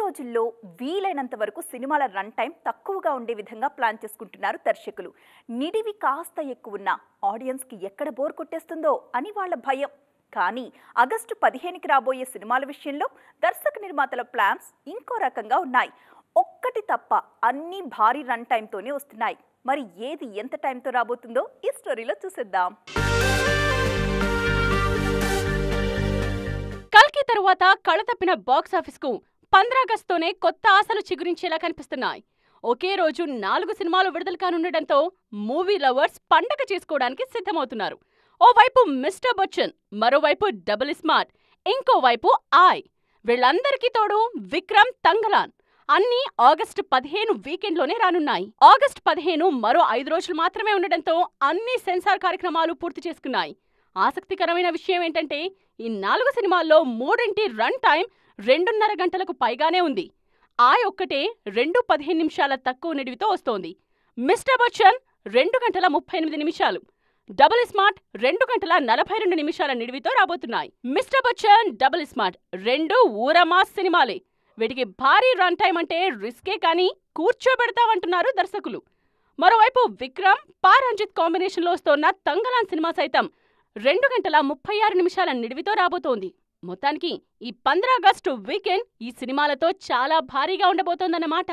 రోజుల్లో వీలైనంత వరకు సినిమాల రన్ టైం తక్కువగా ఉండే విధంగా ప్లాన్ చేసుకుంటున్నారు దర్శకులు. నిడివి కాస్త ఎక్కువ ఉన్న ఆడియన్స్కి ఎక్కడ బోర్ కొట్టేస్తుందో అని వాళ్ళ భయం. కానీ ఆగస్టు 15కి రాబోయే సినిమాల విషయంలో దర్శక నిర్మాతల ప్లాన్స్ ఇంకో రకంగా ఉన్నాయి. ఒక్కటి తప్ప అన్ని భారీ రన్ టైంతోనే వస్తున్నాయి. మరి ఏది ఎంత టైంతో రాబోతుందో ఈ స్టోరీలో చూసేద్దాం. కల్కి తరువాత కళతప్పిన బాక్సాఫీస్కు 15 ఆగస్టుతోనే కొత్త ఆశలు చిగురించేలా కనిపిస్తున్నాయి. ఒకే రోజు 4 సినిమాలు విడుదల కానుండటంతో మూవీ లవర్స్ పండగ చేసుకోవడానికి సిద్ధమవుతున్నారు. ఓవైపు మిస్టర్ బచ్చన్, మరోవైపు డబుల్ స్మార్ట్, ఇంకోవైపు ఆయ్. వీళ్ళందరికీ తోడు విక్రమ్, తంగలాన్ అన్నీ ఆగస్టు 15 వీకెండ్లోనే రానున్నాయి. ఆగస్టు 15 మరో 5 రోజులు మాత్రమే ఉండటంతో అన్ని సెన్సార్ కార్యక్రమాలు పూర్తి చేసుకున్నాయి. ఆసక్తికరమైన విషయం ఏంటంటే ఈ 4 సినిమాల్లో 3 రన్ టైం 2.5 గంటలకు పైగానే ఉంది. ఆయ్ ఒక్కటే 2:15 నిమిషాల తక్కువ నిడివితో వస్తోంది. మిస్టర్ బచ్చన్ 2 గంటల 38 నిమిషాలు, డబుల్ స్మార్ట్ 2 గంటల 42 నిమిషాల నిడివితో రాబోతున్నాయి. మిస్టర్ బచ్చన్, డబుల్ స్మార్ట్ 2 ఊరమాస్ సినిమాలే. వీటికి భారీ రన్ టైం అంటే రిస్కే కానీ కూర్చోబెడతామంటున్నారు దర్శకులు. మరోవైపు విక్రమ్, రంజిత్ కాంబినేషన్లో వస్తోన్న తంగలాన్ సినిమా సైతం 2 గంటల 36 నిమిషాల నిడివితో రాబోతోంది. మొత్తానికి ఈ 15 ఆగస్టు వీకెండ్ ఈ సినిమాలతో చాలా భారీగా ఉండబోతోందన్నమాట.